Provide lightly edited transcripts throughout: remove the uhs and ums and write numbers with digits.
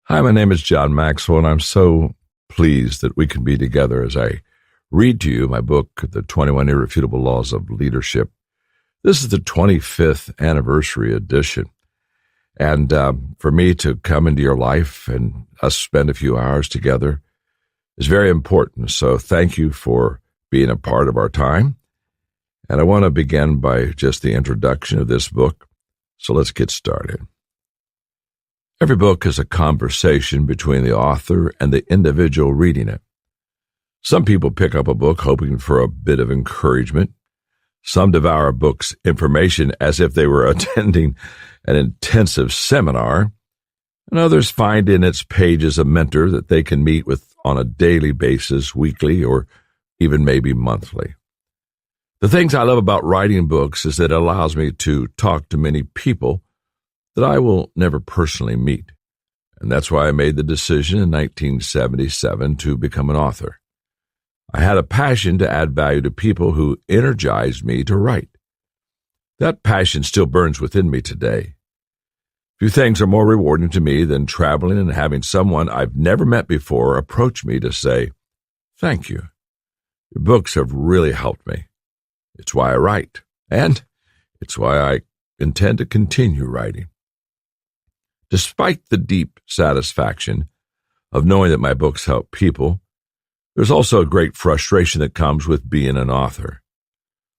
Hi, my name is John Maxwell, and I'm so pleased that we can be together as I read to you my book, The 21 Irrefutable Laws of Leadership. This is the 25th anniversary edition, and for me to come into your life and us spend a few hours together is very important, so thank you for being a part of our time. And I want to begin by just the introduction of this book, so let's get started. Every book is a conversation between the author and the individual reading it. Some people pick up a book hoping for a bit of encouragement. Some devour a book's information as if they were attending an intensive seminar, and others find in its pages a mentor that they can meet with on a daily basis, weekly, or even maybe monthly. The things I love about writing books is that it allows me to talk to many people that I will never personally meet, and that's why I made the decision in 1977 to become an author. I had a passion to add value to people who energized me to write. That passion still burns within me today. Few things are more rewarding to me than traveling and having someone I've never met before approach me to say, "Thank you. Your books have really helped me. It's why I write, and it's why I intend to continue writing." Despite the deep satisfaction of knowing that my books help people, there's also a great frustration that comes with being an author.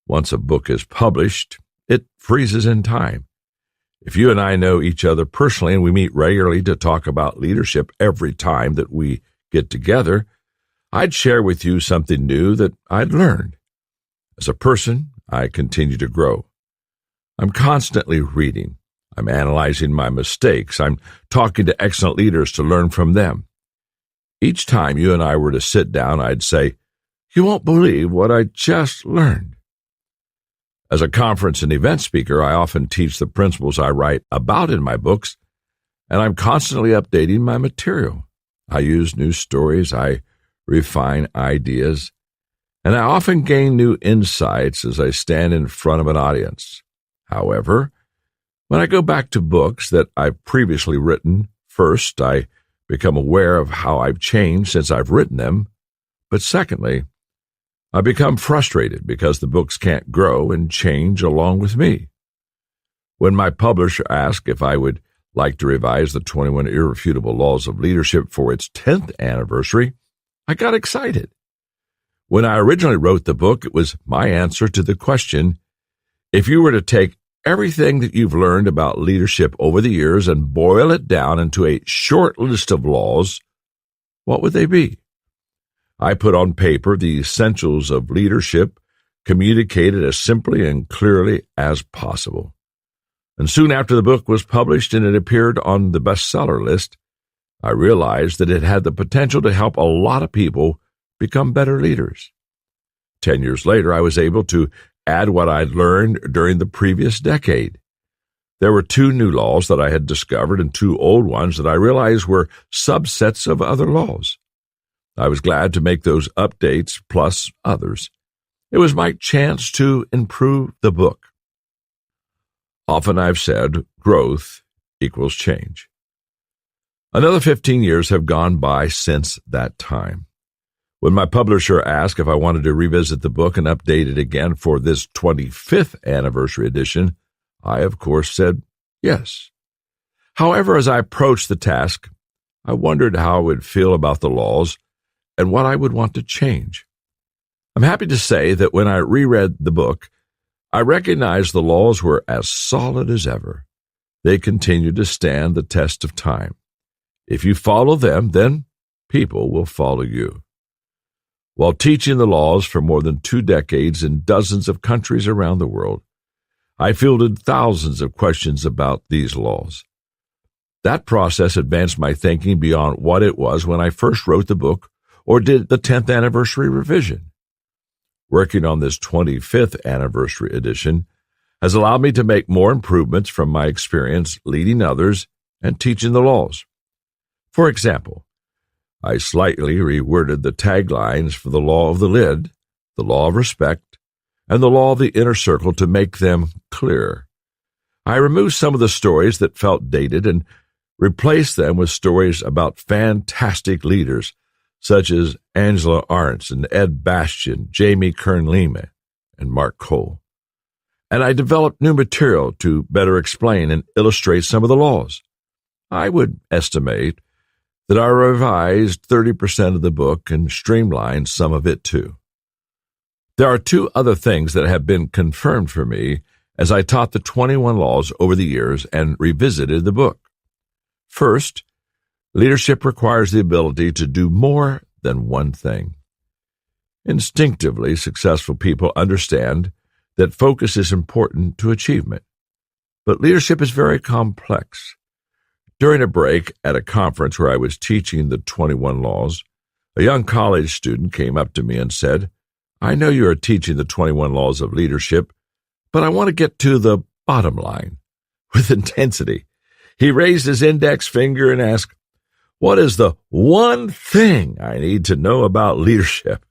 Once a book is published, it freezes in time. If you and I know each other personally and we meet regularly to talk about leadership every time that we get together, I'd share with you something new that I'd learned. As a person, I continue to grow. I'm constantly reading. I'm analyzing my mistakes. I'm talking to excellent leaders to learn from them. Each time you and I were to sit down, I'd say, "You won't believe what I just learned." As a conference and event speaker, I often teach the principles I write about in my books, and I'm constantly updating my material. I use new stories, I refine ideas, and I often gain new insights as I stand in front of an audience. However, when I go back to books that I've previously written, first, I become aware of how I've changed since I've written them, but secondly, I become frustrated because the books can't grow and change along with me. When my publisher asked if I would like to revise the 21 Irrefutable Laws of Leadership for its 10th anniversary, I got excited. When I originally wrote the book, it was my answer to the question, if you were to take everything that you've learned about leadership over the years and boil it down into a short list of laws, what would they be? I put on paper the essentials of leadership, communicated as simply and clearly as possible. And soon after the book was published and it appeared on the bestseller list, I realized that it had the potential to help a lot of people become better leaders. 10 years later, I was able to add what I'd learned during the previous decade. There were 2 new laws that I had discovered and 2 old ones that I realized were subsets of other laws. I was glad to make those updates plus others. It was my chance to improve the book. Often I've said growth equals change. Another 15 years have gone by since that time. When my publisher asked if I wanted to revisit the book and update it again for this 25th anniversary edition, I, of course, said yes. However, as I approached the task, I wondered how I would feel about the laws and what I would want to change. I'm happy to say that when I reread the book, I recognized the laws were as solid as ever. They continue to stand the test of time. If you follow them, then people will follow you. While teaching the laws for more than 2 decades in dozens of countries around the world, I fielded thousands of questions about these laws. That process advanced my thinking beyond what it was when I first wrote the book or did the 10th anniversary revision. Working on this 25th anniversary edition has allowed me to make more improvements from my experience leading others and teaching the laws. For example, I slightly reworded the taglines for the law of the lid, the law of respect, and the law of the inner circle to make them clear. I removed some of the stories that felt dated and Replace them with stories about fantastic leaders such as Angela Arendt and Ed Bastian, Jamie Kern-Lima, and Mark Cole. And I developed new material to better explain and illustrate some of the laws. I would estimate that I revised 30% of the book and streamlined some of it too. There are two other things that have been confirmed for me as I taught the 21 laws over the years and revisited the book. First, leadership requires the ability to do more than one thing. Instinctively, successful people understand that focus is important to achievement. But leadership is very complex. During a break at a conference where I was teaching the 21 laws, a young college student came up to me and said, "I know you are teaching the 21 laws of leadership, but I want to get to the bottom line." With intensity, he raised his index finger and asked, "What is the one thing I need to know about leadership?"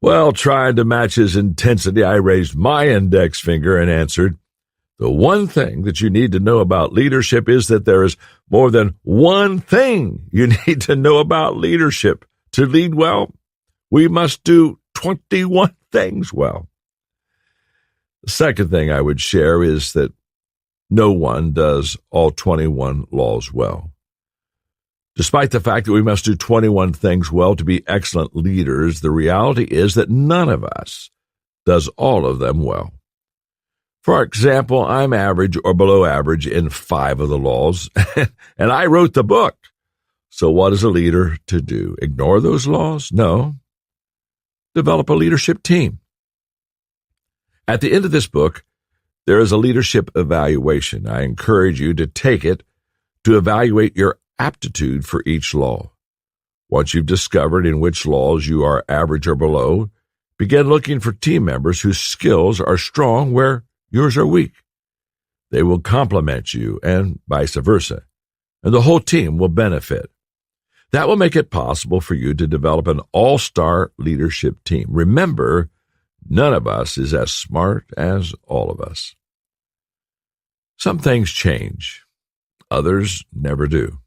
Well, trying to match his intensity, I raised my index finger and answered, "The one thing that you need to know about leadership is that there is more than one thing you need to know about leadership. To lead well, we must do 21 things well." The second thing I would share is that no one does all 21 laws well. Despite the fact that we must do 21 things well to be excellent leaders, the reality is that none of us does all of them well. For example, I'm average or below average in 5 of the laws, and I wrote the book. So what is a leader to do? Ignore those laws? No. Develop a leadership team. At the end of this book, there is a leadership evaluation. I encourage you to take it to evaluate your aptitude for each law. Once you've discovered in which laws you are average or below, begin looking for team members whose skills are strong where yours are weak. They will complement you and vice versa, and the whole team will benefit. That will make it possible for you to develop an all-star leadership team. Remember, none of us is as smart as all of us. Some things change. Others never do.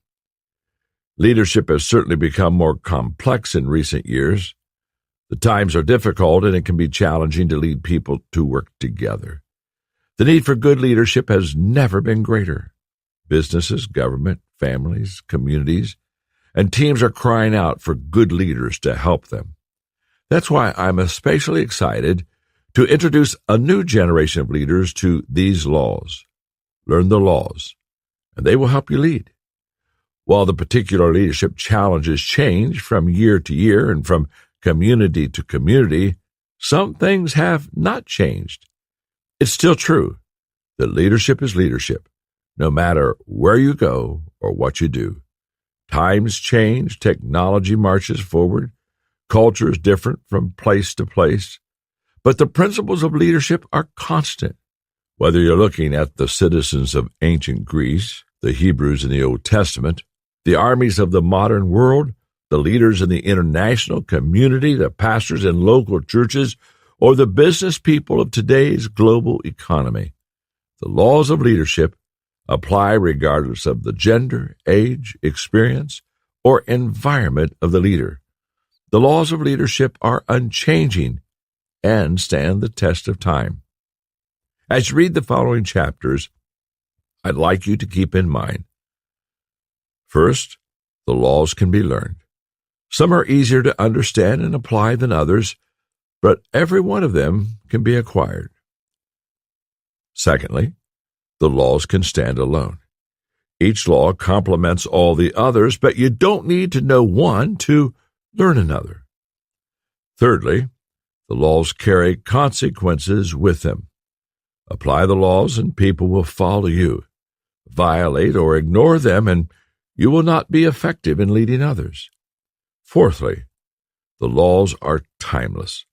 Leadership has certainly become more complex in recent years. The times are difficult, and it can be challenging to lead people to work together. The need for good leadership has never been greater. Businesses, government, families, communities, and teams are crying out for good leaders to help them. That's why I'm especially excited to introduce a new generation of leaders to these laws. Learn the laws, and they will help you lead. While the particular leadership challenges change from year to year and from community to community, some things have not changed. It's still true that leadership is leadership, no matter where you go or what you do. Times change, technology marches forward, culture is different from place to place, but the principles of leadership are constant. Whether you're looking at the citizens of ancient Greece, the Hebrews in the Old Testament, the armies of the modern world, the leaders in the international community, the pastors in local churches, or the business people of today's global economy. The laws of leadership apply regardless of the gender, age, experience, or environment of the leader. The laws of leadership are unchanging and stand the test of time. As you read the following chapters, I'd like you to keep in mind, first, the laws can be learned. Some are easier to understand and apply than others, but every one of them can be acquired. Secondly, the laws can stand alone. Each law complements all the others, but you don't need to know one to learn another. Thirdly, the laws carry consequences with them. Apply the laws and people will follow you. Violate or ignore them and you will not be effective in leading others. Fourthly, the laws are timeless.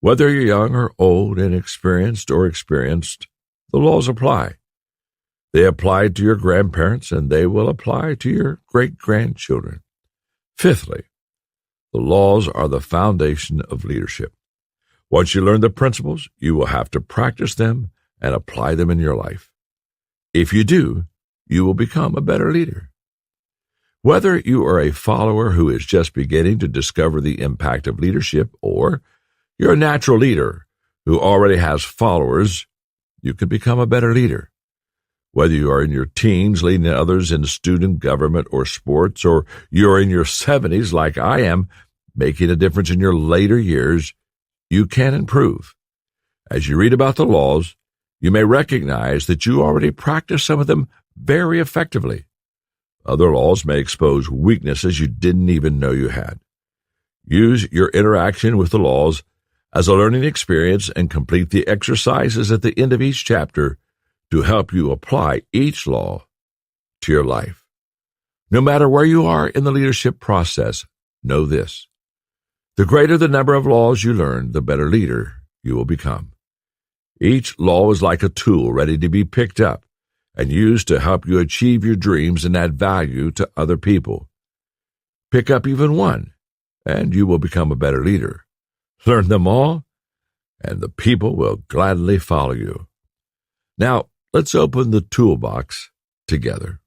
Whether you're young or old, inexperienced or experienced, the laws apply. They applied to your grandparents, and they will apply to your great-grandchildren. Fifthly, the laws are the foundation of leadership. Once you learn the principles, you will have to practice them and apply them in your life. If you do, you will become a better leader. Whether you are a follower who is just beginning to discover the impact of leadership, or you're a natural leader who already has followers, you can become a better leader. Whether you are in your teens leading others in student, government, or sports, or you're in your 70s like I am, making a difference in your later years, you can improve. As you read about the laws, you may recognize that you already practice some of them very effectively. Other laws may expose weaknesses you didn't even know you had. Use your interaction with the laws as a learning experience and complete the exercises at the end of each chapter to help you apply each law to your life. No matter where you are in the leadership process, know this: the greater the number of laws you learn, the better leader you will become. Each law is like a tool ready to be picked up and used to help you achieve your dreams and add value to other people. Pick up even one, and you will become a better leader. Learn them all, and the people will gladly follow you. Now, let's open the toolbox together.